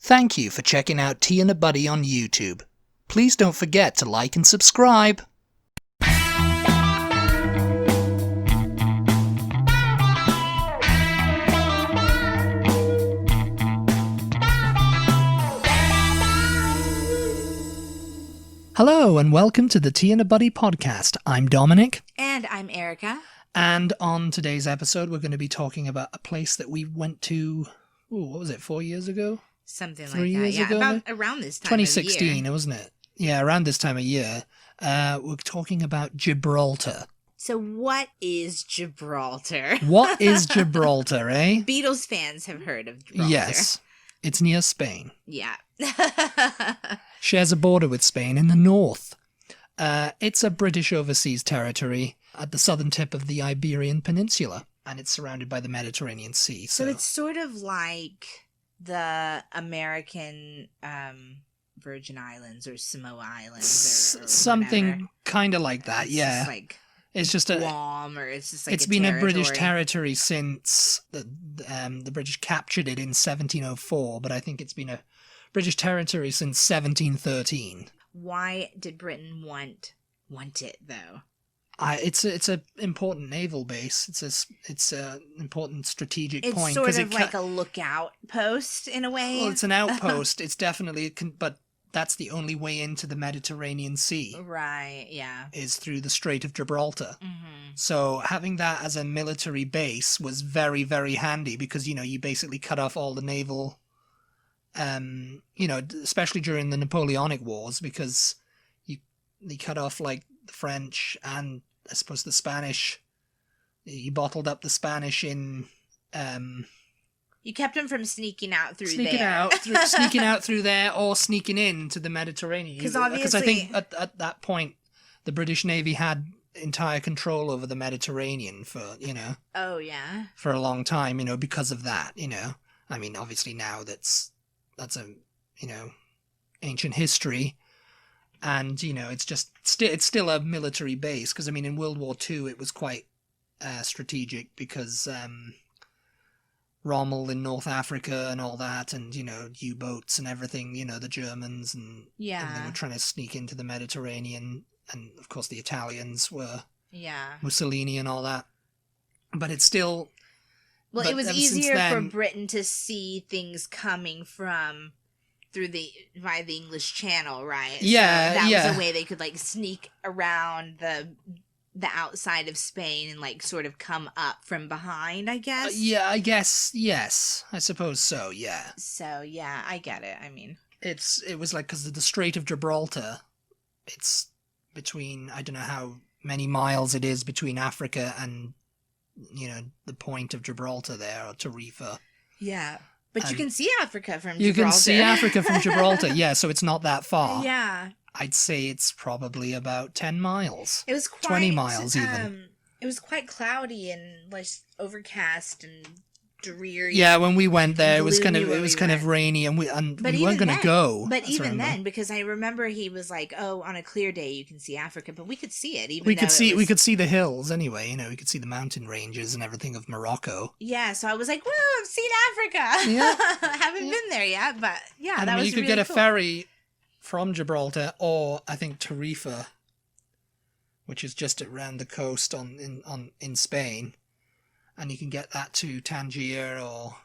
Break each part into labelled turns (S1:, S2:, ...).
S1: Thank you for checking out Tea and a Buddy on YouTube. Please don't forget to like and subscribe. Hello and welcome to the Tea and a Buddy podcast. I'm Dominic.
S2: And I'm Erica.
S1: And on today's episode, we're going to be talking about a place that we went to, what was it, 4 years ago?
S2: Something like
S1: 3
S2: that.
S1: years ago?
S2: About around this time
S1: 2016,
S2: of year.
S1: wasn't it? Yeah, around this time of year. We're talking about Gibraltar.
S2: So what is Gibraltar?
S1: What is Gibraltar, eh?
S2: Beatles fans have heard of Gibraltar.
S1: Yes. It's near Spain.
S2: Yeah.
S1: Shares a border with Spain in the north. It's a British overseas territory at the southern tip of the Iberian Peninsula, and it's surrounded by the Mediterranean Sea.
S2: So it's sort of like the American Virgin Islands or Samoa Islands or
S1: something kind of like that, yeah.
S2: It's
S1: just a
S2: Guam, or it's just like
S1: it's been a British territory since the British captured it in 1704, but I think it's been a British territory since 1713.
S2: Why did Britain want it though?
S1: It's a important naval base. It's a important strategic point.
S2: It's sort of like a lookout post in a way.
S1: Well, it's an outpost. It's definitely, but that's the only way into the Mediterranean Sea.
S2: Right, yeah.
S1: Is through the Strait of Gibraltar.
S2: Mm-hmm.
S1: So having that as a military base was very, very handy because, you basically cut off all the naval, especially during the Napoleonic Wars, because they cut off like the French and I suppose the Spanish. You bottled up the Spanish in...
S2: You kept them from sneaking out through there.
S1: Sneaking out through there or sneaking into the Mediterranean.
S2: Because obviously...
S1: I think at that point, the British Navy had entire control over the Mediterranean for,
S2: Oh, yeah.
S1: For a long time, because of that, I mean, obviously now that's a, ancient history. And, it's still a military base. Because, I mean, in World War II, it was quite strategic because... Rommel in North Africa and all that, and U-boats and everything, the Germans and they were trying to sneak into the Mediterranean, and of course the Italians were Mussolini and all that. But it's still
S2: it was easier for Britain to see things coming from via the English Channel, right?
S1: Yeah,
S2: so that was a way they could sneak around the outside of Spain and sort of come up from behind, I guess.
S1: I guess, yes. I suppose so, yeah.
S2: So, yeah, I get it. I mean...
S1: It was because of the Strait of Gibraltar, it's between, I don't know how many miles it is between Africa and, the point of Gibraltar there, or Tarifa.
S2: Yeah. But you can see Africa from Gibraltar.
S1: You can see Africa from Gibraltar, yeah, so it's not that far.
S2: Yeah.
S1: I'd say it's probably about 10 miles.
S2: It was quite...
S1: 20 miles, even.
S2: It was quite cloudy and, overcast and dreary.
S1: Yeah, when we went there, it was kind of rainy, and we weren't going to go.
S2: But even then, because I remember he was like, "Oh, on a clear day you can see Africa," but we could see it.
S1: We could see the hills anyway. We could see the mountain ranges and everything of Morocco.
S2: Yeah, so I was like, "Woo, I've seen Africa." Yeah, I haven't been there yet, but yeah,
S1: and
S2: that was
S1: you could
S2: really
S1: get a
S2: cool.
S1: ferry from Gibraltar, or I think Tarifa, which is just around the coast in Spain. And you can get that to Tangier or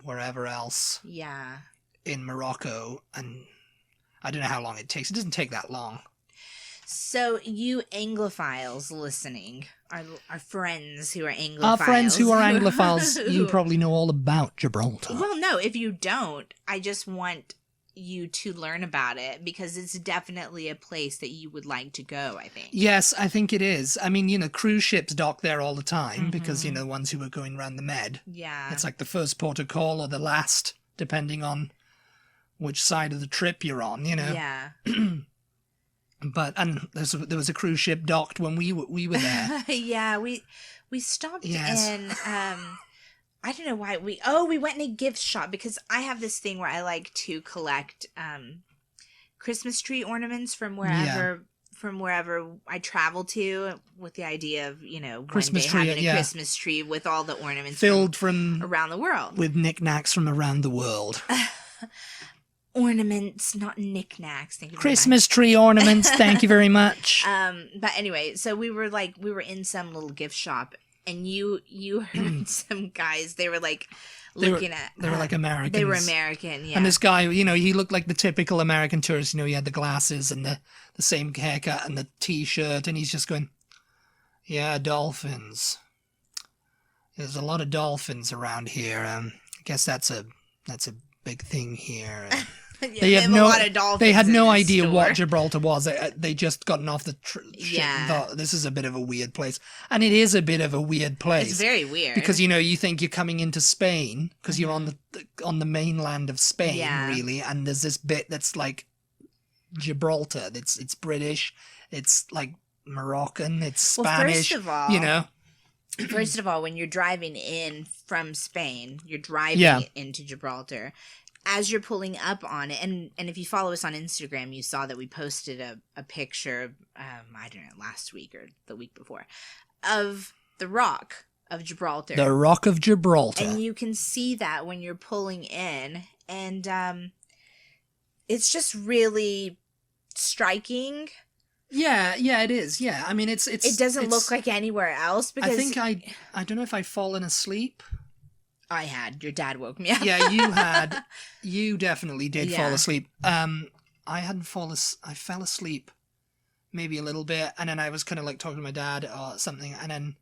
S1: wherever else. Yeah. In Morocco. And I don't know how long it takes. It doesn't take that long.
S2: So you Anglophiles listening, our friends who are Anglophiles.
S1: Our friends who are Anglophiles, you probably know all about Gibraltar.
S2: Well, no, if you don't, I just want you to learn about it because it's definitely a place that you would like to go, I think.
S1: Yes, I think it is. I mean, cruise ships dock there all the time because, the ones who are going around the Med. Yeah. It's like the first port of call or the last, depending on which side of the trip you're on, Yeah. And there was a cruise ship docked when we were there.
S2: Yeah, we stopped in... I don't know why we went in a gift shop because I have this thing where I like to collect Christmas tree ornaments from wherever I travel to, with the idea of
S1: Christmas
S2: one day
S1: tree,
S2: having a Christmas tree with all the ornaments
S1: filled from
S2: around the world
S1: with knickknacks from around the world.
S2: ornaments, not knickknacks. Thank you very
S1: Christmas tree ornaments. Thank you very much.
S2: But anyway, so we were in some little gift shop, and you heard some guys. They were like looking at.
S1: They were like Americans.
S2: They were American, yeah.
S1: And this guy, you know, he looked like the typical American tourist. You know, he had the glasses and the same haircut and the T-shirt, and he's just going, "Yeah, dolphins. There's a lot of dolphins around here. I guess that's a big thing here."
S2: Yeah,
S1: they had no idea what Gibraltar was. They just gotten off the ship and thought, this is a bit of a weird place. And it is a bit of a weird place.
S2: It's very weird.
S1: Because, you know, you think you're coming into Spain, because you're on the mainland of Spain, really, and there's this bit that's like Gibraltar. It's British, it's like Moroccan, it's Spanish,
S2: first of all,
S1: you know.
S2: First of all, when you're driving in from Spain, you're driving into Gibraltar. As you're pulling up on it, and if you follow us on Instagram, you saw that we posted a picture, I don't know, last week or the week before, of the Rock of Gibraltar.
S1: The Rock of Gibraltar.
S2: And you can see that when you're pulling in, and it's just really striking.
S1: Yeah, it is. Yeah, I mean, it
S2: doesn't look like anywhere else, because
S1: I think I don't know if I'd fallen asleep.
S2: I had. Your dad woke me up.
S1: Yeah, you had. You definitely did fall asleep. I fell asleep maybe a little bit, and then I was kind of like talking to my dad or something, and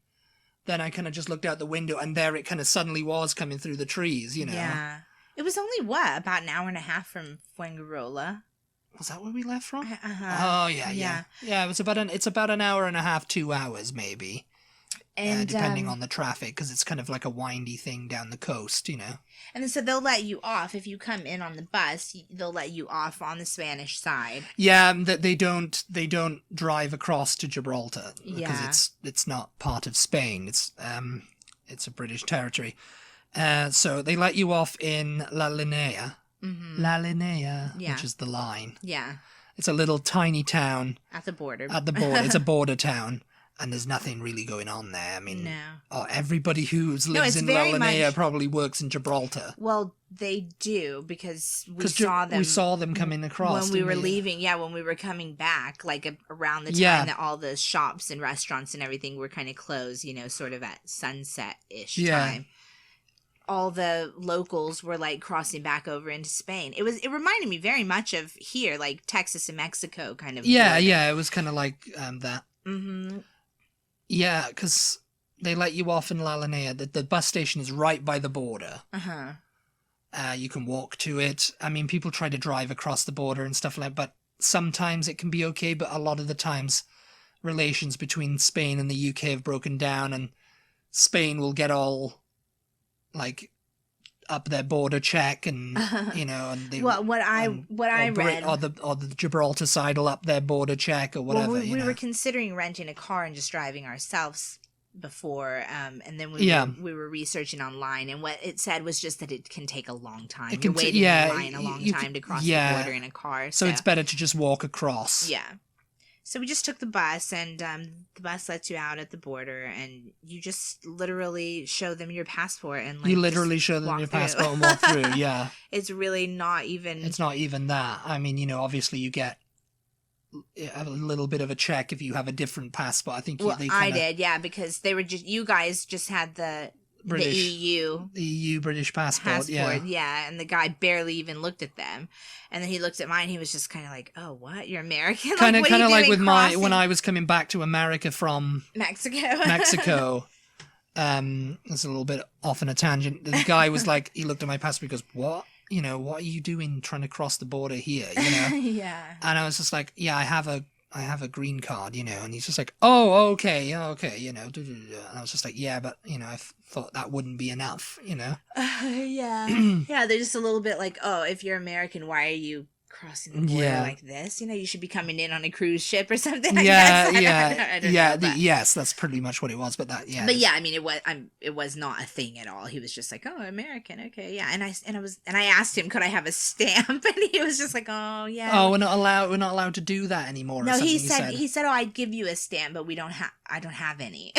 S1: then I kind of just looked out the window, and there it kind of suddenly was coming through the trees, you know.
S2: Yeah. It was only, about an hour and a half from Fuengirola?
S1: Was that where we left from?
S2: Uh-huh.
S1: Oh, yeah. Yeah, it's about an hour and a half, 2 hours maybe. And depending on the traffic, because it's kind of like a windy thing down the coast, you know.
S2: And then so they'll let you off if you come in on the bus. They'll let you off on the Spanish side.
S1: Yeah, that they don't drive across to Gibraltar because it's not part of Spain. It's a British territory. So they let you off in La Linea. Mm-hmm. La Linea, which is the line.
S2: Yeah.
S1: It's a little tiny town
S2: at the border.
S1: It's a border town. And there's nothing really going on there. I mean, everybody who lives in La Linea probably works in Gibraltar.
S2: Well, they do, because we
S1: saw them coming across
S2: when we were leaving. Yeah, when we were coming back, like around the time that all the shops and restaurants and everything were kind of closed, you know, sort of at sunset-ish time. All the locals were like crossing back over into Spain. It reminded me very much of here, like Texas and Mexico kind of.
S1: Yeah, it was kind of like that.
S2: Mm-hmm.
S1: Yeah, because they let you off in La Linea. The bus station is right by the border.
S2: Uh-huh.
S1: You can walk to it. I mean, people try to drive across the border and stuff like that, but sometimes it can be okay, but a lot of the times relations between Spain and the UK have broken down, and Spain will get all, like, up their border check, and you know, and they
S2: what I read,
S1: or the Gibraltar side will up their border check or whatever.
S2: Well, we were considering renting a car and just driving ourselves before, and then we were researching online, and what it said was just that it can take a long time. You're waiting in line a long time to cross the border in a car.
S1: So it's better to just walk across.
S2: Yeah. So we just took the bus, and the bus lets you out at the border, and you just literally show them your passport, and like,
S1: you literally show them your passport and walk through. Yeah,
S2: it's really not even.
S1: It's not even that. I mean, you know, obviously you get a little bit of a check if you have a different passport. I think.
S2: I did, yeah, because they were you guys just had the EU
S1: British passport,
S2: yeah, and the guy barely even looked at them, and then he looked at mine. He was just kind of like, "Oh, what? You're American?"
S1: Kind of like with when I was coming back to America from Mexico. It's a little bit off on a tangent. The guy was like, he looked at my passport. He goes, "What? You know, what are you doing trying to cross the border here?" You know,
S2: yeah.
S1: And I was just like, "Yeah, I have a green card, you know," and he's just like, "Oh, okay, you know," and I was just like, "Yeah, but, you know, I thought that wouldn't be enough, you know."
S2: Yeah. Yeah, they're just a little bit like, "Oh, if you're American, why are you crossing the border like this? You know, you should be coming in on a cruise ship or something." I don't know,
S1: yes, that's pretty much what it was, but that, yeah.
S2: But yeah, I mean, it was not a thing at all. He was just like, "Oh, American, okay, yeah," and I asked him, could I have a stamp, and he was just like, "Oh, yeah."
S1: Oh, we're not allowed to do that anymore.
S2: No, he said, "Oh, I'd give you a stamp, but I don't have any."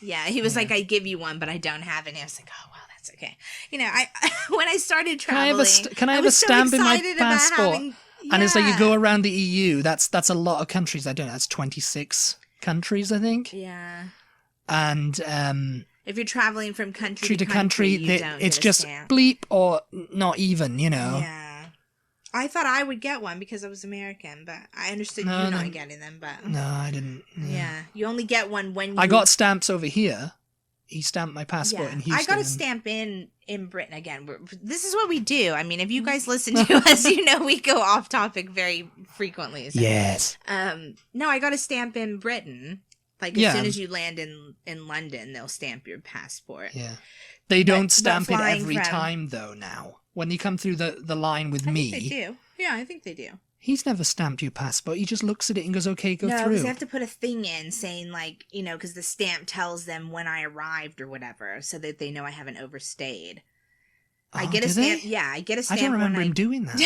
S2: Yeah, he was like, "I'd give you one, but I don't have any." I was like, "Oh, wow, That's okay. You know, I when I started
S1: Can I
S2: traveling,
S1: have a stamp in my
S2: excited about
S1: passport?
S2: having-
S1: And it's like you
S2: Yeah.
S1: go around the EU. That's a lot of countries. I don't know. That's 26 countries, I think.
S2: Yeah.
S1: And
S2: If you're traveling from country to
S1: country,
S2: you don't
S1: it's
S2: get a
S1: just
S2: stamp.
S1: bleep or not even. You know.
S2: Yeah. I thought I would get one because I was American, but I understood
S1: No,
S2: you're
S1: no.
S2: not getting them. But
S1: No, I didn't.
S2: yeah, you only get one when you.
S1: I got stamps over here. He stamped my passport
S2: Yeah.
S1: in Houston.
S2: I got a stamp in Britain again. This is what we do. I mean, if you guys listen to us, you know we go off topic very frequently. So.
S1: Yes.
S2: No, I got a stamp in Britain. Like as soon as you land in London, they'll stamp your passport.
S1: Yeah. They don't
S2: But
S1: stamp it
S2: flying
S1: every
S2: from-
S1: time though. Now, when you come through the line with
S2: I
S1: me,
S2: think they do. Yeah, I think they do.
S1: he's never stamped your passport. He just looks at it and goes, "Okay, go
S2: No,
S1: through."
S2: because they have to put a thing in saying like, you know, because the stamp tells them when I arrived or whatever, so that they know I haven't overstayed. I
S1: Oh,
S2: get a
S1: do
S2: stamp.
S1: they?
S2: Yeah, I get a
S1: I
S2: stamp.
S1: don't remember
S2: when
S1: him doing that.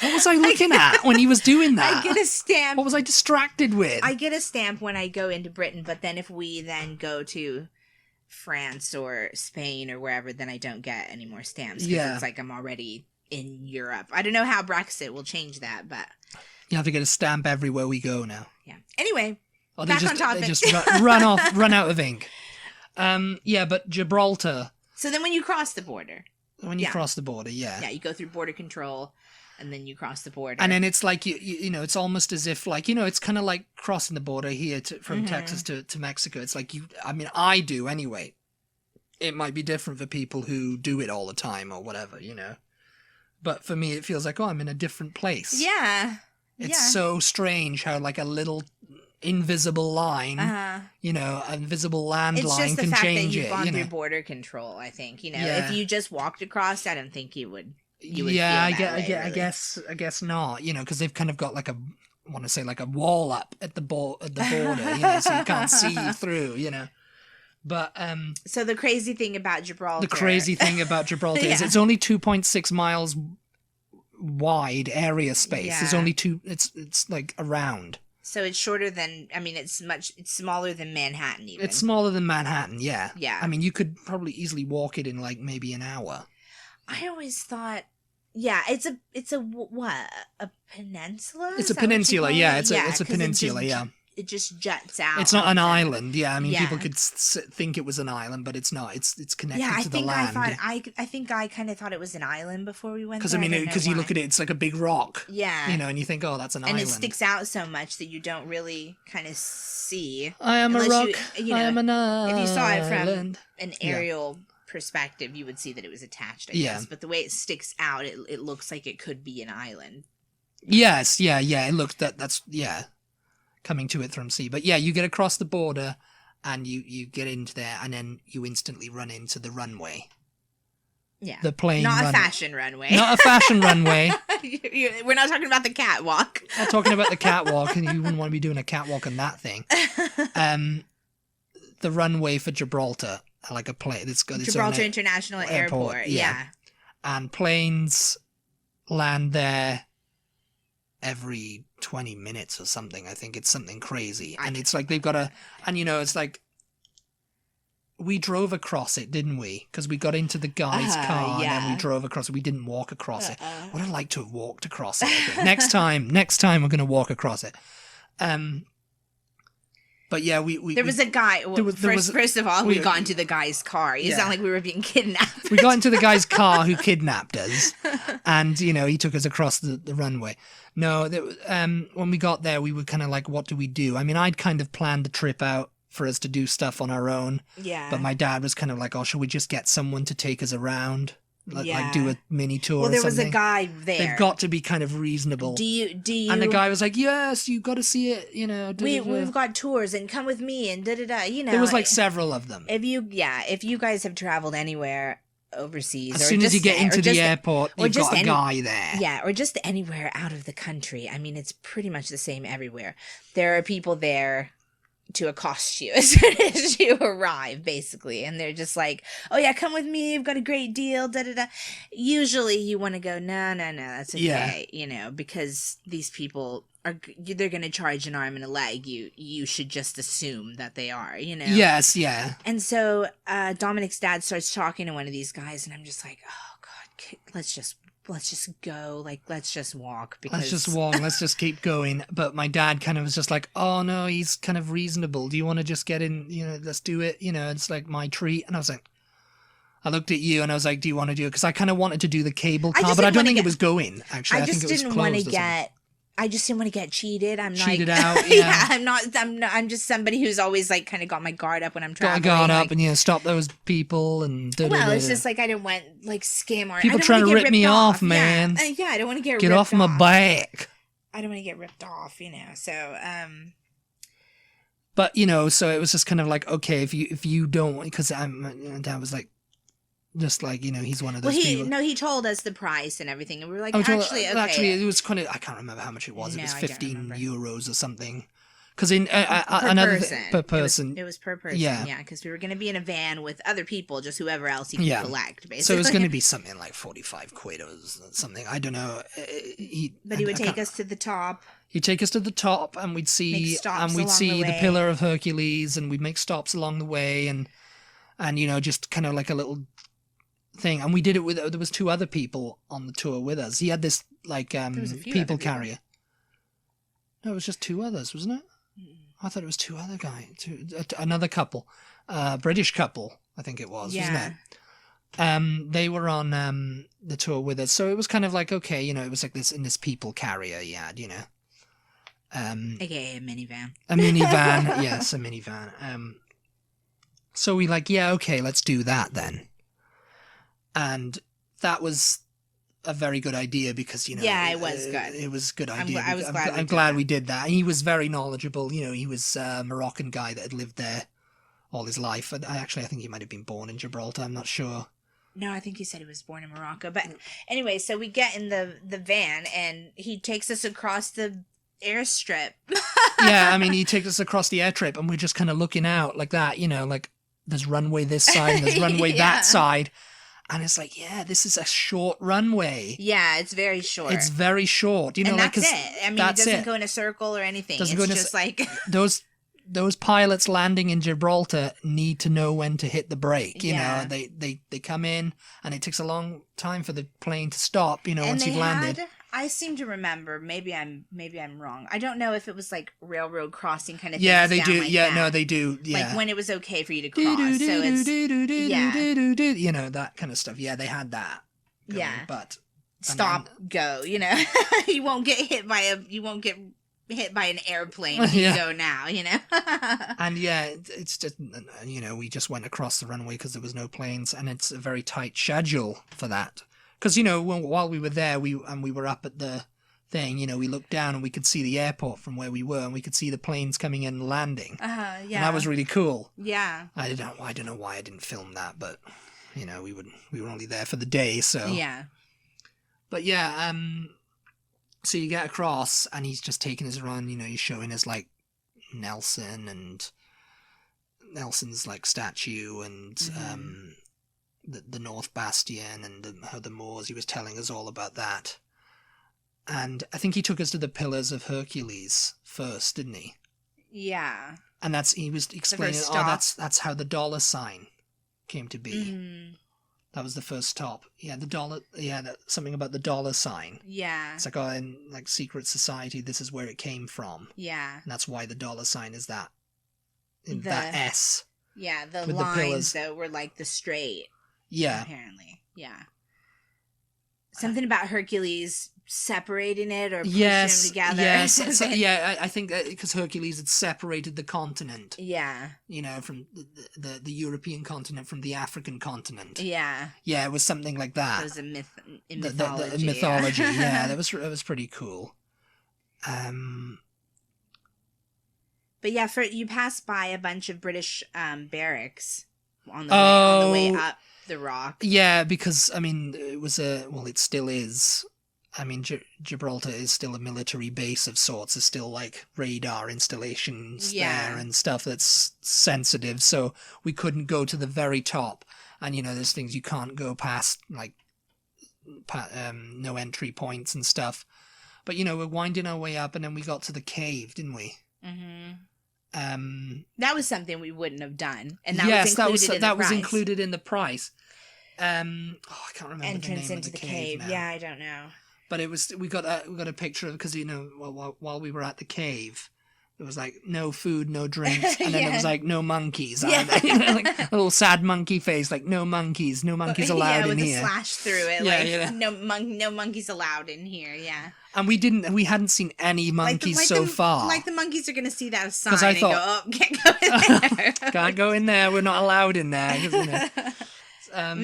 S1: What was I looking at when he was doing that?
S2: I get a stamp.
S1: What was I distracted with?
S2: I get a stamp when I go into Britain, but then if we then go to France or Spain or wherever, then I don't get any more stamps. 'Cause
S1: Yeah.
S2: it's like I'm already in Europe. I don't know how Brexit will change that, but
S1: You have to get a stamp everywhere we go now.
S2: yeah. Anyway,
S1: Or
S2: back on topic.
S1: They just run out of ink. Yeah, but Gibraltar,
S2: so then when you cross the border,
S1: when you
S2: Yeah.
S1: cross the border,
S2: yeah, you go through border control, and then you cross the border.
S1: And then it's like, you know, it's almost as if like, you know, it's kind of like crossing the border here from Texas to Mexico. It's like I mean, I do anyway. It might be different for people who do it all the time or whatever, you know. But for me, it feels like, oh, I'm in a different place.
S2: yeah.
S1: It's so strange how like a little invisible line,
S2: Uh-huh.
S1: you know, an invisible
S2: It's
S1: landline
S2: just the
S1: can
S2: fact that
S1: change
S2: you've
S1: it,
S2: gone
S1: you
S2: through
S1: know.
S2: border control. I think if
S1: Yeah.
S2: you just walked across, I don't think you would. You would
S1: Yeah,
S2: feel that way,
S1: I
S2: really.
S1: guess not, you know, because they've kind of got like I want to say like a wall up at the border, you know, so you can't see through, you know. But
S2: So the crazy thing about Gibraltar.
S1: the crazy thing about Gibraltar is
S2: Yeah.
S1: it's only 2.6 miles wide area space. It's
S2: Yeah.
S1: only it's like around.
S2: So it's shorter than. I mean, it's smaller than Manhattan. Even
S1: It's smaller than Manhattan, yeah.
S2: Yeah.
S1: I mean, you could probably easily walk it in like maybe an hour.
S2: I always thought. Yeah, it's a what? A peninsula?
S1: It's
S2: Is
S1: a
S2: that what you
S1: peninsula,
S2: call
S1: yeah.
S2: it?
S1: It's a
S2: 'cause
S1: peninsula, yeah.
S2: It just juts out.
S1: It's not an
S2: onto-
S1: island, yeah. I mean, people
S2: Yeah.
S1: could think it was an island, but it's not. It's connected
S2: Yeah, I
S1: to the
S2: think
S1: land.
S2: I think I kind of thought it was an island before we went.
S1: Because I mean, because you look at it, it's like a big rock.
S2: Yeah.
S1: You know, and you think, oh, that's an
S2: and
S1: island.
S2: it sticks out so much that you don't really kind of see.
S1: I am a
S2: unless
S1: rock.
S2: you
S1: I am an island.
S2: If you saw it from an aerial perspective, you would see that it was attached. I
S1: Yeah.
S2: guess, but the way it sticks out, it looks like it could be an island.
S1: Yes, yeah. It looks that's coming to it from sea. But yeah, you get across the border, and you get into there, and then you instantly run into the runway.
S2: Yeah,
S1: The plane
S2: not a
S1: runway.
S2: fashion runway.
S1: Not a fashion runway.
S2: We're not talking about the catwalk.
S1: I'm talking about the catwalk, and you wouldn't want to be doing a catwalk on that thing. The runway for Gibraltar, like a plane. It's got its
S2: Gibraltar
S1: own
S2: International
S1: airport,
S2: Airport.
S1: yeah.
S2: Yeah.
S1: and planes land there every 20 minutes or something. I think it's something crazy. And it's like they've got and you know, it's like we drove across it, didn't we? Because we got into the guy's car and then we
S2: yeah.
S1: drove across it. We didn't walk across it. Would have liked to have walked across it. I think. Next time we're going to walk across it. But yeah,
S2: There was a guy. Well,
S1: was-
S2: first of all, we
S1: we-
S2: got into the guy's car. It
S1: Yeah.
S2: sounded like we were being kidnapped.
S1: we got into the guy's car who kidnapped us, and you know he took us across the runway. No, when we got there, we were kind of like, what do we do? I mean, I'd kind of planned the trip out for us to do stuff on our own,
S2: Yeah.
S1: but my dad was kind of like, oh, should we just get someone to take us around, like
S2: Yeah.
S1: do a mini tour?
S2: Well,
S1: or
S2: there was a
S1: something?
S2: guy there.
S1: They've got to be kind of reasonable.
S2: Do you?
S1: And the guy was like, yes, you got to see it. You know,
S2: We've got tours and come with me and da da da. You know,
S1: There was like several of them.
S2: if you guys have traveled anywhere overseas,
S1: As
S2: or
S1: soon as
S2: just-
S1: you get
S2: or
S1: into the
S2: just-
S1: airport,
S2: or
S1: you've
S2: just
S1: got a
S2: any-
S1: guy there.
S2: Yeah, or just anywhere out of the country. I mean, it's pretty much the same everywhere. There are people there to accost you as soon as you arrive, basically. And they're just like, oh, yeah, come with me. I've got a great deal. Da, da, da. Usually you want to go, no, that's okay.
S1: Yeah.
S2: You know, because these people they're going to charge an arm and a leg, you should just assume that they are,
S1: Yes, yeah.
S2: And so Dominic's dad starts talking to one of these guys, and I'm just like, oh God, let's just go, like, let's just walk, because
S1: let's just walk, let's just keep going. But my dad kind of was just like, oh no, he's kind of reasonable, do you want to just get in, let's do it, it's like my treat. And I was like, I looked at you and I was like, do you want to do it? Because I kind of wanted to do the cable car, but I don't think it was going, actually. I think it was closed.
S2: I just didn't want to get cheated.
S1: Cheated out, yeah.
S2: I'm just somebody who's always like kind of got my guard up when I'm traveling.
S1: Got up and stop those people and.
S2: It's just like I didn't want like scam or
S1: people trying to rip me off, man.
S2: Yeah, I don't want to get
S1: ripped off. Get off my back.
S2: I don't want to get ripped off, So.
S1: But so it was just kind of like, okay, if you don't, because my dad was like. Just like, he's one of those people.
S2: No, he told us the price and everything. And we were like, actually,
S1: it was kind of, I can't remember how much it was. It was 15 euros or something. Because per person.
S2: It was per person, yeah. Because we were going to be in a van with other people, just whoever else he could collect, basically.
S1: So it was going to be something like 45 quid or something. I don't know.
S2: But he would take us to the top.
S1: He'd take us to the top, and we'd see the Pillar of Hercules, and we'd make stops along the way, and just kind of like a little thing. And we did it with, there was 2 other people on the tour with us. He had this like people carrier. No, it was just 2 others, wasn't it? I thought it was 2 other guys, another couple, British couple, I think it was, wasn't it? They were on the tour with us, so it was kind of like, okay, it was like this in this people carrier you had,
S2: aka a minivan.
S1: A minivan, yes, a minivan. So we like, yeah, okay, let's do that then. And that was a very good idea because,
S2: it was good.
S1: It was a good idea.
S2: I'm
S1: glad we did that. And he was very knowledgeable. He was a Moroccan guy that had lived there all his life. And I think he might have been born in Gibraltar. I'm not sure.
S2: No, I think he said he was born in Morocco. But anyway, so we get in the van and he takes us across the airstrip.
S1: Yeah, he takes us across the airstrip and we're just kind of looking out like that, like there's runway this side and there's runway that side. And it's like, yeah, this is a short runway.
S2: Yeah, it's very short.
S1: It's very short.
S2: And that's it. It doesn't go in a circle or anything. It's just like...
S1: Those pilots landing in Gibraltar need to know when to hit the brake. You know, they come in and it takes a long time for the plane to stop, once you've landed.
S2: I seem to remember, maybe I'm wrong. I don't know if it was like railroad crossing kind of thing.
S1: Yeah, they do.
S2: Like
S1: yeah,
S2: that.
S1: No, they do. Yeah.
S2: Like when it was okay for you to cross. So it's
S1: that kind of stuff. Yeah, they had that. Going,
S2: yeah.
S1: But
S2: stop, go, you won't get hit by an airplane if you go now,
S1: And it's just, we just went across the runway because there was no planes, and it's a very tight schedule for that. Because, while we were there, we were up at the thing, we looked down and we could see the airport from where we were, and we could see the planes coming in and landing.
S2: Yeah. And
S1: that was really cool.
S2: Yeah.
S1: I don't know why I didn't film that, but, we were only there for the day, so.
S2: Yeah.
S1: But yeah, so you get across, and he's just taking his run, he's showing us, like, Nelson and Nelson's, like, statue and, the North Bastion and how the Moors, he was telling us all about that. And I think he took us to the Pillars of Hercules first, didn't he? Yeah. And he was explaining, that's how the dollar sign came to be. Mm. That was the first stop. Yeah, the dollar, something about the dollar sign. Yeah. It's like, in like secret society, this is where it came from. Yeah. And that's why the dollar sign is that. That S.
S2: Yeah, the lines that were like the straight.
S1: Yeah.
S2: Apparently. Yeah. Something about Hercules separating it or pushing them together.
S1: Yes. I think that because Hercules had separated the continent. Yeah. From the European continent from the African continent. Yeah. Yeah, it was something like that.
S2: It was a myth in mythology.
S1: The mythology, yeah. That was pretty cool.
S2: But yeah, you pass by a bunch of British barracks on the way up the rock.
S1: Yeah, because it still is. Gibraltar is still a military base of sorts. There's still like radar installations there and stuff that's sensitive. So we couldn't go to the very top. And there's things you can't go past, like no entry points and stuff. But, you know, we're winding our way up, and then we got to the cave, didn't we?
S2: That was something we wouldn't have done, and
S1: that was included in the price. I can't remember
S2: entrance
S1: the name
S2: into
S1: of the
S2: the
S1: cave now.
S2: Yeah, I don't know.
S1: But it was we got a picture of, because, you know, while we were at the cave, there was like no food, no drinks, and then there was like no monkeys.
S2: Yeah.
S1: Like a little sad monkey face, like no monkeys allowed in here.
S2: Yeah, with a slash through it,
S1: Yeah,
S2: like no monkeys allowed in here. Yeah.
S1: And we hadn't seen any monkeys so far.
S2: Like the monkeys are gonna see that sign
S1: I
S2: and
S1: thought,
S2: go, can't go in there.
S1: Can't go in there. We're not allowed in there. 'Cause, you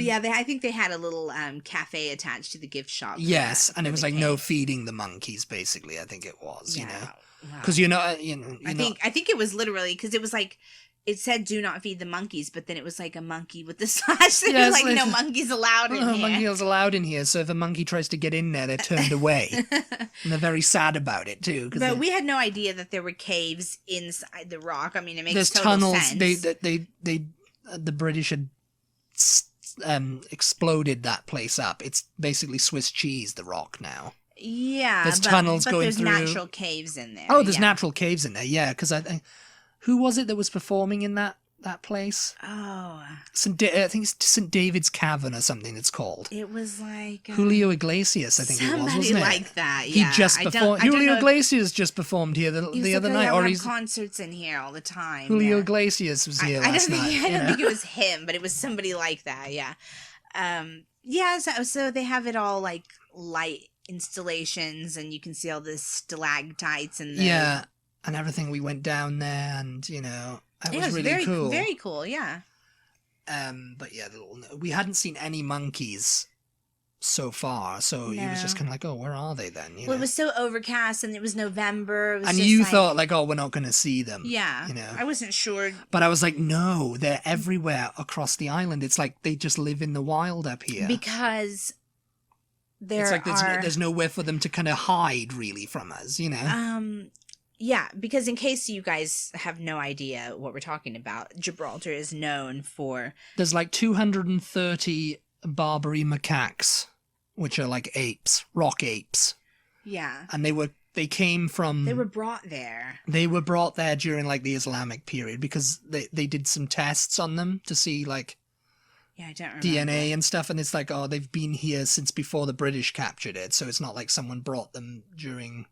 S1: know,
S2: I think they had a little cafe attached to the gift shop.
S1: Yes, and it was like no feeding the monkeys. Basically, I think it was.
S2: Yeah.
S1: You know,
S2: Wow.
S1: because
S2: I think it was literally because it was like it said do not feed the monkeys, but then it was like a monkey with the slash. There was like no monkeys allowed in here.
S1: No monkeys allowed in here. So if a monkey tries to get in there, they're turned away, and they're very sad about it too.
S2: But we had no idea that there were caves inside the rock. I mean, it makes
S1: there's
S2: total
S1: tunnels.
S2: sense.
S1: The British had exploded that place up. It's basically Swiss cheese, the rock now.
S2: Yeah,
S1: there's tunnels going
S2: there's
S1: through.
S2: natural caves in there.
S1: Oh, there's natural caves in there. Yeah, because who was it that was performing in that place?
S2: Oh,
S1: I think it's St. David's Cavern or something. It's called.
S2: It was like
S1: Julio Iglesias. I think it was, wasn't it?
S2: Somebody like that. Yeah,
S1: he just performed. Julio Iglesias just performed here the other night, or he's
S2: concerts in here all the time.
S1: Julio Iglesias was here last night.
S2: I don't think it was him, but it was somebody like that. Yeah, So they have it all like light installations, and you can see all the stalactites and
S1: and everything. We went down there, and you know, it was really
S2: very
S1: cool.
S2: Very cool, yeah.
S1: But yeah, we hadn't seen any monkeys so far, so it was just kind of like, oh, where are they then? You know?
S2: It was so overcast, and it was November. It was
S1: and you thought like, oh, we're not going to see them.
S2: Yeah,
S1: you know,
S2: I wasn't sure.
S1: But I was like, no, they're everywhere across the island. It's like they just live in the wild up here
S2: because.
S1: It's like there's nowhere for them to kind of hide really from us, you know?
S2: Yeah, because in case you guys have no idea what we're talking about, Gibraltar is known for...
S1: There's like 230 Barbary macaques, which are like apes, rock apes.
S2: Yeah.
S1: And they came from...
S2: They were brought there.
S1: They were brought there during like the Islamic period because they did some tests on them to see like...
S2: Yeah, I don't remember.
S1: DNA and stuff, and it's like, oh, they've been here since before the British captured it, so it's not like someone brought them during,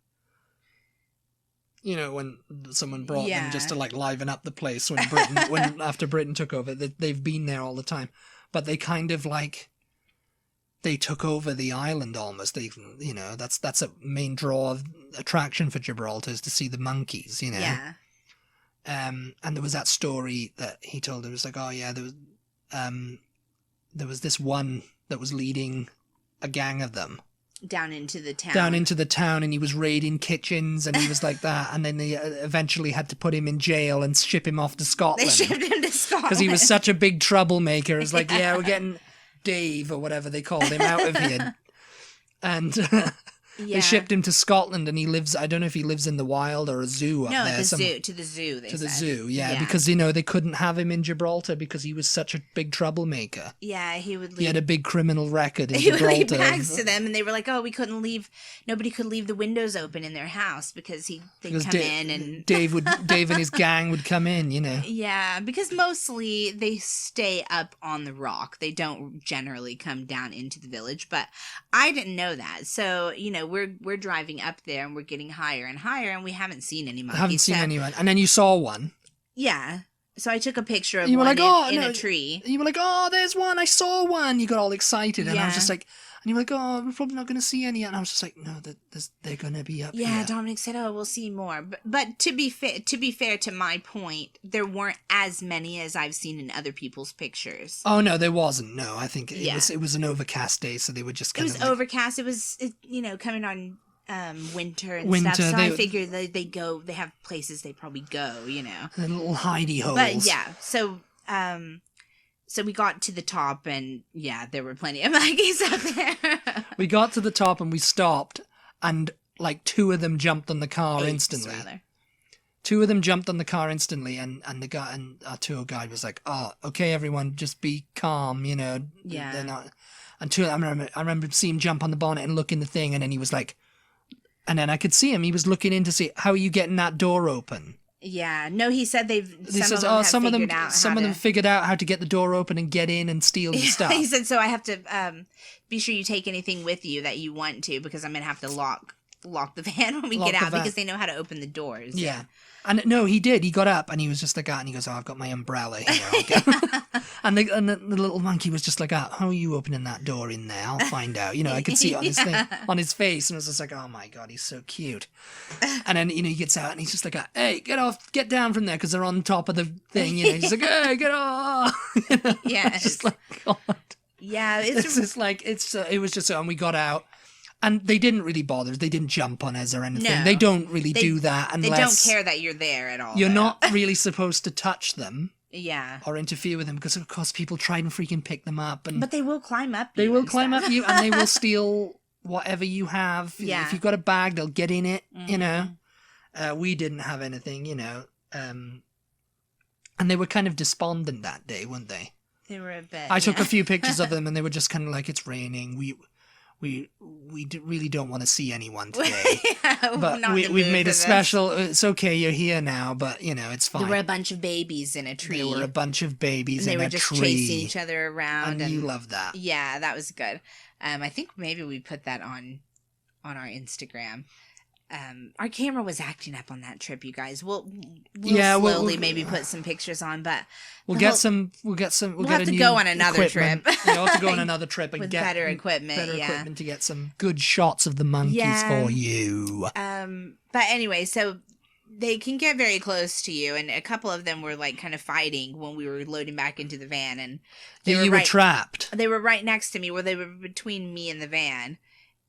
S1: you know, when someone brought them just to like liven up the place after Britain took over. They've been there all the time, but they kind of like they took over the island almost. They, you know, that's a main draw of attraction for Gibraltar is to see the monkeys, you know.
S2: Yeah.
S1: And there was that story that he told. It was like, oh yeah, there was this one that was leading a gang of them
S2: down into the town,
S1: and he was raiding kitchens, and he was like that, and then they eventually had to put him in jail and ship him off to Scotland.
S2: They shipped him to Scotland
S1: because he was such a big troublemaker. It's like, yeah, we're getting Dave or whatever they called him out of here, and they shipped him to Scotland, and he lives. I don't know if he lives in the wild or a zoo up there.
S2: To the zoo.
S1: To the zoo, yeah, because you know they couldn't have him in Gibraltar because he was such a big troublemaker.
S2: Yeah, he would leave.
S1: He had a big criminal record in Gibraltar.
S2: He would leave bags to them, and they were like, "Oh, we couldn't leave. Nobody could leave the windows open in their house because they'd come in and
S1: Dave and his gang would come in, you know."
S2: Yeah, because mostly they stay up on the rock. They don't generally come down into the village, but I didn't know that. So you know, we're driving up there, and we're getting higher and higher, and we haven't seen any monkeys.
S1: I haven't seen anyone, and then you saw one.
S2: Yeah. So I took a picture of
S1: you were
S2: one
S1: like,
S2: in a tree.
S1: You were like, oh, there's one. I saw one. You got all excited. And I was just like, and you were like, oh, we're probably not going to see any. And I was just like, no, they're going to be up here.
S2: Yeah, Dominic said, oh, we'll see more. But to be fair to my point, there weren't as many as I've seen in other people's pictures.
S1: Oh, no, there wasn't. No, I think it was an overcast day, so they were just kind of
S2: overcast. It was, coming on... winter and stuff, so I figure they have places they probably go, you know.
S1: The little hidey holes.
S2: But yeah, so we got to the top, and yeah, there were plenty of monkeys up there.
S1: We got to the top and we stopped, and like two of them jumped on the car instantly.
S2: Rather.
S1: Two of them jumped on the car instantly, and the guy and our tour guide was like, "Oh, okay, everyone, just be calm, you know."
S2: Yeah.
S1: They're not. And I remember seeing him jump on the bonnet and look in the thing, and then he was like, And then I could see him. He was looking in to see, how are you getting that door open?
S2: Yeah. No, he said some of them
S1: figured out how to get the door open and get in and steal your stuff.
S2: He said, so I have to be sure you take anything with you that you want to, because I'm going to have to lock the van when we get out, because they know how to open the doors.
S1: Yeah. And no, he did. He got up and he was just like that, and he goes, "Oh, I've got my umbrella here." I'll go. and the little monkey was just like, "How are you opening that door in there? I'll find out." I could see it on his thing, on his face, and I was just like, "Oh my god, he's so cute." And then he gets out and he's just like, "Hey, get down from there," because they're on top of the thing. He's like, "Hey, get off!"
S2: Yeah,
S1: it's just like, God.
S2: Yeah,
S1: it was just so, and we got out. And they didn't really bother. They didn't jump on us or anything. No, they don't really do that unless...
S2: They don't care that you're there at all.
S1: You're not really supposed to touch them.
S2: Yeah.
S1: Or interfere with them, because, of course, people try and freaking pick them up.
S2: But they will climb up
S1: you. They will climb up you, and they will steal whatever you have.
S2: Yeah.
S1: If you've got a bag, they'll get in it, We didn't have anything, And they were kind of despondent that day, weren't they?
S2: They were a bit.
S1: I took a few pictures of them, and they were just kind of like, it's raining. We really don't want to see anyone today. But we've made a special... It's okay, you're here now, but, it's fine.
S2: There were a bunch of babies in a tree.
S1: There were a bunch of babies in a tree.
S2: They were just chasing each other around.
S1: And you love that.
S2: Yeah, that was good. I think maybe we put that on our Instagram. Our camera was acting up on that trip, you guys. We'll slowly maybe put some pictures on, but we'll have to go on another trip.
S1: We'll have to go on another trip and
S2: with
S1: get
S2: better equipment.
S1: Equipment to get some good shots of the monkeys for you.
S2: But anyway, so they can get very close to you, and a couple of them were like kind of fighting when we were loading back into the van, and
S1: you were trapped.
S2: They were right next to me, where they were between me and the van,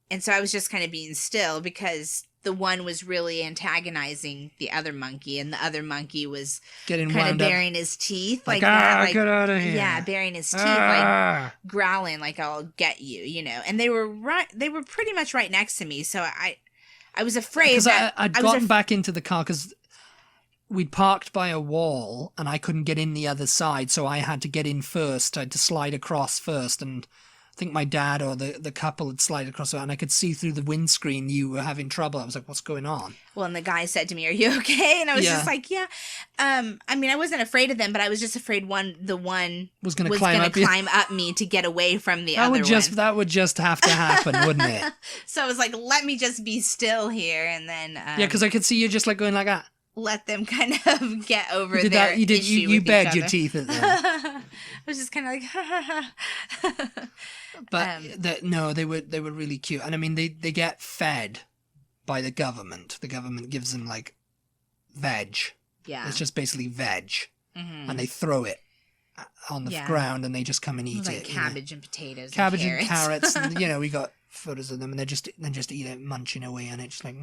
S2: and so I was just kind of being still, because the one was really antagonizing the other monkey, and the other monkey was
S1: getting
S2: kind of baring his teeth
S1: like that. Like, get out of here.
S2: Yeah, baring his teeth, like growling, like, I'll get you, And they were pretty much right next to me, so I was afraid.
S1: Because I'd gotten back into the car, because we'd parked by a wall, and I couldn't get in the other side, so I had to get in first. I had to slide across first, and I think my dad or the couple had slid across, and I could see through the windscreen you were having trouble. I was like, what's going on?
S2: Well, and the guy said to me, "Are you okay?" And I was just like, yeah. I mean, I wasn't afraid of them, but I was just afraid the one was going to climb up me to get away from the other one.
S1: That would just have to happen, wouldn't it?
S2: So I was like, let me just be still here, and then...
S1: yeah, because I could see you just like going like that.
S2: Let them kind of get over their issue
S1: you bared your teeth at them.
S2: I was just kind of like...
S1: But no, they were really cute, and I mean they get fed by the government. The government gives them like veg.
S2: Yeah,
S1: it's just basically veg, and they throw it on the ground, and they just come and eat
S2: it. Cabbage and potatoes,
S1: cabbage
S2: and
S1: carrots, and we got photos of them, and they just eat it, munching away on it, just like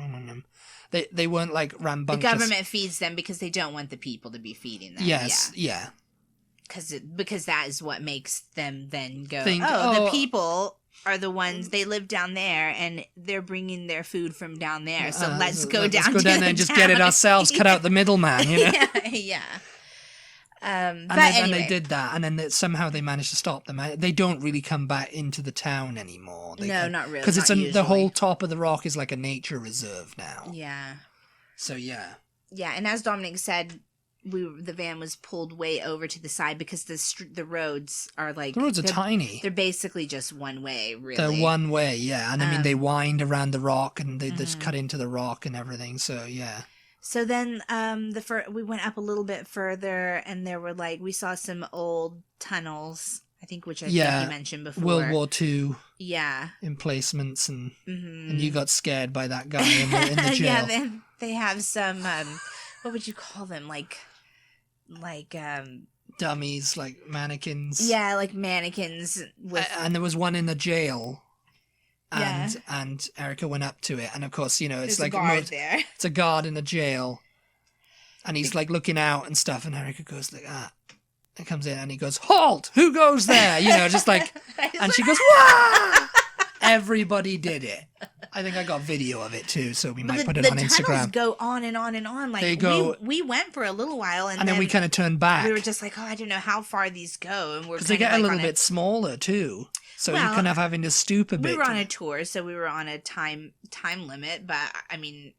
S1: They weren't like rambunctious.
S2: The government feeds them because they don't want the people to be feeding them.
S1: Yes, yeah.
S2: Because that is what makes them then go, the people are the ones, they live down there, and they're bringing their food from down there, so let's go down there and just
S1: get it ourselves, cut out the middleman,
S2: Yeah.
S1: And they did that, and then somehow they managed to stop them. They don't really come back into the town anymore.
S2: Not really.
S1: Because the whole top of the rock is like a nature reserve now.
S2: Yeah.
S1: So, yeah.
S2: Yeah, and as Dominic said, the van was pulled way over to the side because the roads are like...
S1: The roads are tiny.
S2: They're basically just one way, really.
S1: They're one way, yeah. And I mean, they wind around the rock, and they just cut into the rock and everything, so, yeah.
S2: So then we went up a little bit further, and there were we saw some old tunnels, I think, which I think you mentioned before.
S1: World War II.
S2: Yeah.
S1: Emplacements, and you got scared by that guy in the jail.
S2: Yeah, they have some, what would you call them? Like
S1: dummies, like mannequins.
S2: Yeah, like mannequins.
S1: And there was one in the jail. And Erica went up to it, and of course, it's
S2: there's
S1: like
S2: a guard there.
S1: It's a guard in the jail, and he's like looking out and stuff, and Erica goes like and comes in, and he goes, "Halt! Who goes there?" Just like, and she goes, "Wah!" Everybody did it. I think I got video of it too, so we might put it on Instagram. The
S2: tunnels go on and on and on. Like
S1: they go,
S2: we went for a little while, and
S1: then we kind of turned back.
S2: We were just like, oh, I don't know how far these go, and we're
S1: because they get a little bit smaller too. So you kind of having to stoop a bit.
S2: We were on a tour, so we were on a time limit. But I mean,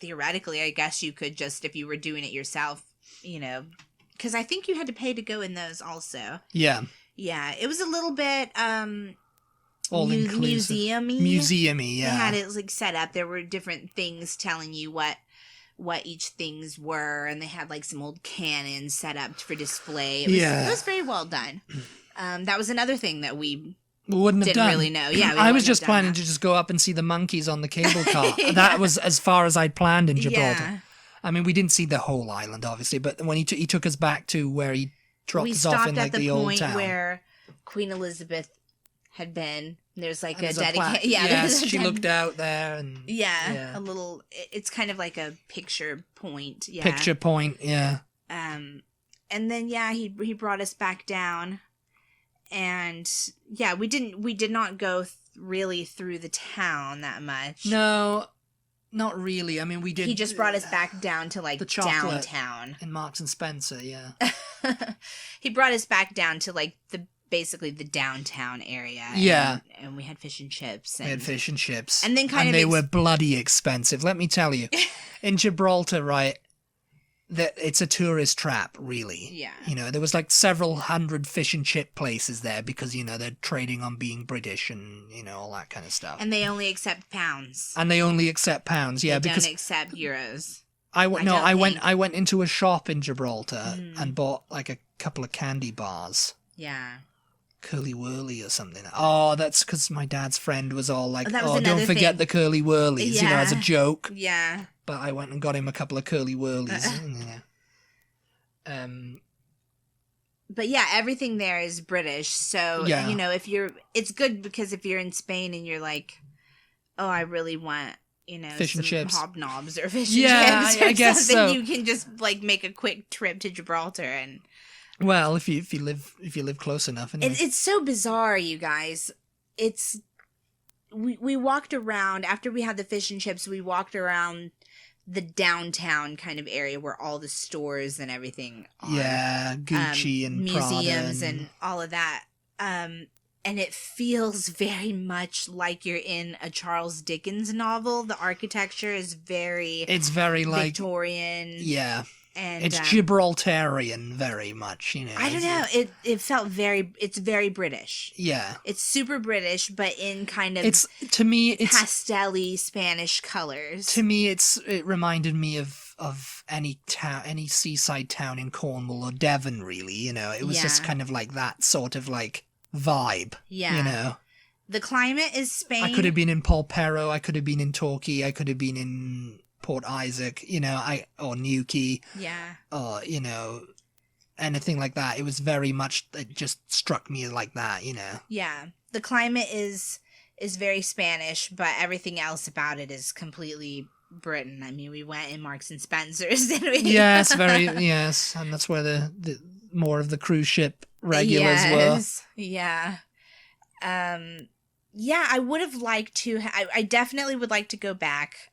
S2: theoretically, I guess you could just, if you were doing it yourself, you know, because I think you had to pay to go in those also.
S1: Yeah.
S2: Yeah, it was a little bit
S1: all inclusive. Museum-y, yeah.
S2: They had it like set up. There were different things telling you what each things were, and they had like some old cannons set up for display. It was very well done. That was another thing that we
S1: wouldn't have
S2: didn't
S1: done.
S2: really know. Yeah,
S1: I was just planning to just go up and see the monkeys on the cable car. Yeah. That was as far as I'd planned in Gibraltar. Yeah. I mean, we didn't see the whole island, obviously, but when he took us back to where he dropped us off in like the old town.
S2: We stopped at the point where Queen Elizabeth had been. There's like a
S1: dedication. Yes, she looked out there and
S2: a little. It's kind of like a picture point. Yeah,
S1: picture point. Yeah.
S2: And then he brought us back down. And we did not go really through the town that much.
S1: No, not really. I mean, we did.
S2: He just brought us back down to like
S1: the
S2: downtown
S1: in Marks and Spencer. Yeah.
S2: He brought us back down to like basically the downtown area.
S1: Yeah.
S2: And we had fish and chips.
S1: We had fish and chips.
S2: And then
S1: they were bloody expensive. Let me tell you, in Gibraltar, right? That it's a tourist trap, really.
S2: Yeah.
S1: You know, there was like several hundred fish and chip places there because, you know, they're trading on being British and, you know, all that kind of stuff.
S2: And they only accept pounds.
S1: Yeah,
S2: they don't accept euros.
S1: I went into a shop in Gibraltar and bought like a couple of candy bars.
S2: Yeah.
S1: Curly Whirly or something. Oh, that's because my dad's friend was all like, don't forget
S2: thing.
S1: the Curly Whirlies, you know, as a joke.
S2: Yeah.
S1: But I went and got him a couple of Curly Whirlies.
S2: But yeah, everything there is British. So, you know, it's good because if you're in Spain and you're like, oh, I really want, you know,
S1: fish and chips,
S2: hobnobs or fish and chips or I guess something, so. You can just like make a quick trip to Gibraltar and.
S1: Well, if you live close enough, anyway.
S2: It's so bizarre, you guys. We walked around after we had the fish and chips. We walked around the downtown kind of area where all the stores and everything are.
S1: Yeah, Gucci and
S2: museums
S1: Prada
S2: and all of that. And it feels very much like you're in a Charles Dickens novel. The architecture is very
S1: like
S2: Victorian.
S1: Yeah.
S2: And
S1: it's Gibraltarian very much, you know.
S2: I don't know. It felt it's very British.
S1: Yeah.
S2: It's super British, but in kind of
S1: it's
S2: pastel-y Spanish colors.
S1: To me it reminded me of any seaside town in Cornwall or Devon, really, you know. It was just kind of like that sort of like vibe. Yeah. You know.
S2: The climate is Spain.
S1: I could have been in Polperro, I could have been in Torquay, I could have been in Port Isaac, you know, or Newquay.
S2: Yeah.
S1: Or, you know, anything like that. It was very much, it just struck me like that, you know.
S2: Yeah. The climate is very Spanish, but everything else about it is completely Britain. I mean, we went in Marks and Spencer's, didn't we?
S1: Yes, yes. And that's where the more of the cruise ship regulars were.
S2: Yeah. Yeah, I would have liked to. I definitely would like to go back.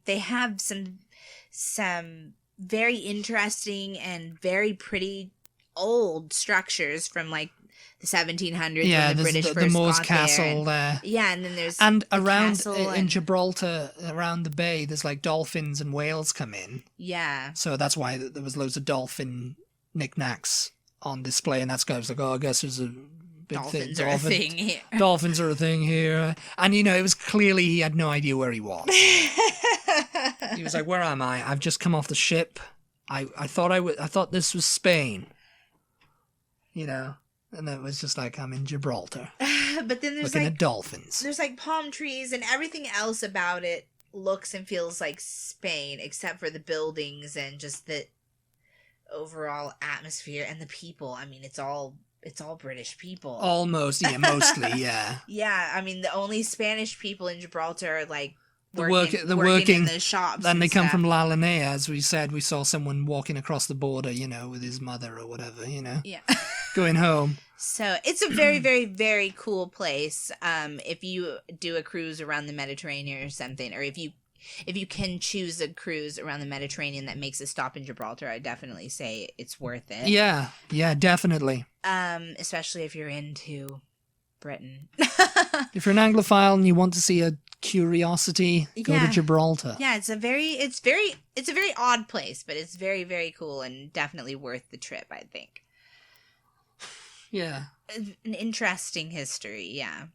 S2: They have some very interesting and very pretty old structures from like the 1700s.
S1: Yeah,
S2: when the British
S1: the
S2: first
S1: Moors
S2: got
S1: Castle there.
S2: Yeah, and then there's
S1: around in Gibraltar, around the bay, there's like dolphins and whales come in.
S2: Yeah.
S1: So that's why there was loads of dolphin knickknacks on display, and that's guys like, oh, I guess there's a.
S2: Dolphins are a thing here.
S1: Dolphins are a thing here. And, you know, it was clearly he had no idea where he was. He was like, where am I? I've just come off the ship. I thought this was Spain. You know? And it was just like, I'm in Gibraltar.
S2: But then there's
S1: looking at dolphins.
S2: There's like palm trees and everything else about it looks and feels like Spain, except for the buildings and just the overall atmosphere and the people. I mean, it's all British people.
S1: Almost, yeah, mostly, yeah.
S2: Yeah, I mean, the only Spanish people in Gibraltar are like
S1: working
S2: in the shops.
S1: Then they come from La Linea, as we said. We saw someone walking across the border, you know, with his mother or whatever, you know.
S2: Yeah.
S1: Going home.
S2: So it's a very, very, very cool place. If you do a cruise around the Mediterranean or something, or if you can choose a cruise around the Mediterranean that makes a stop in Gibraltar, I definitely say it's worth it.
S1: Yeah, definitely.
S2: Especially if you're into Britain.
S1: If you're an Anglophile and you want to see a curiosity, go to Gibraltar.
S2: Yeah, it's a very odd place, but it's very, very cool and definitely worth the trip, I think.
S1: Yeah.
S2: An interesting history, yeah.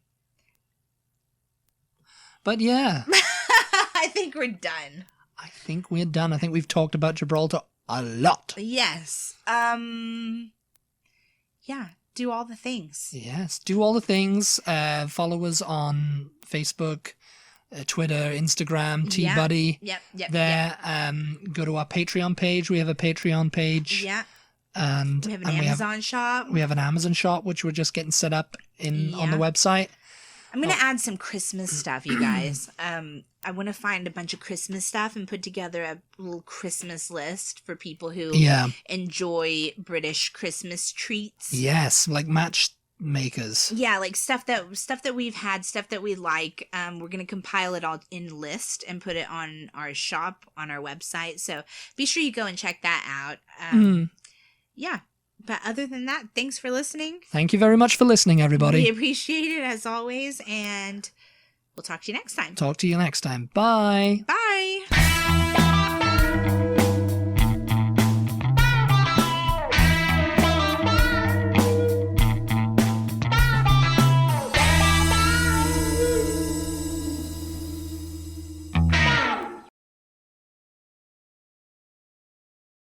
S1: But yeah.
S2: I think we're done.
S1: I think we're done. I think we've talked about Gibraltar a lot.
S2: Yes. Yeah, do all the things.
S1: Yes, do all the things. Follow us on Facebook, Twitter, Instagram, Butty.
S2: Yep.
S1: There. Go to our Patreon page. We have a Patreon page.
S2: Yeah.
S1: And
S2: we have an Amazon shop.
S1: We have an Amazon shop, which we're just getting set up on the website.
S2: I'm going to add some Christmas stuff, you guys. I want to find a bunch of Christmas stuff and put together a little Christmas list for people who enjoy British Christmas treats.
S1: Yes, like matchmakers.
S2: Yeah, like stuff that we've had, stuff that we like. We're going to compile it all in a list and put it on our shop, on our website. So be sure you go and check that out. Yeah. But other than that, thanks for listening.
S1: Thank you very much for listening, everybody.
S2: We appreciate it as always, and we'll talk to you next time.
S1: Talk to you next time. Bye.
S2: Bye.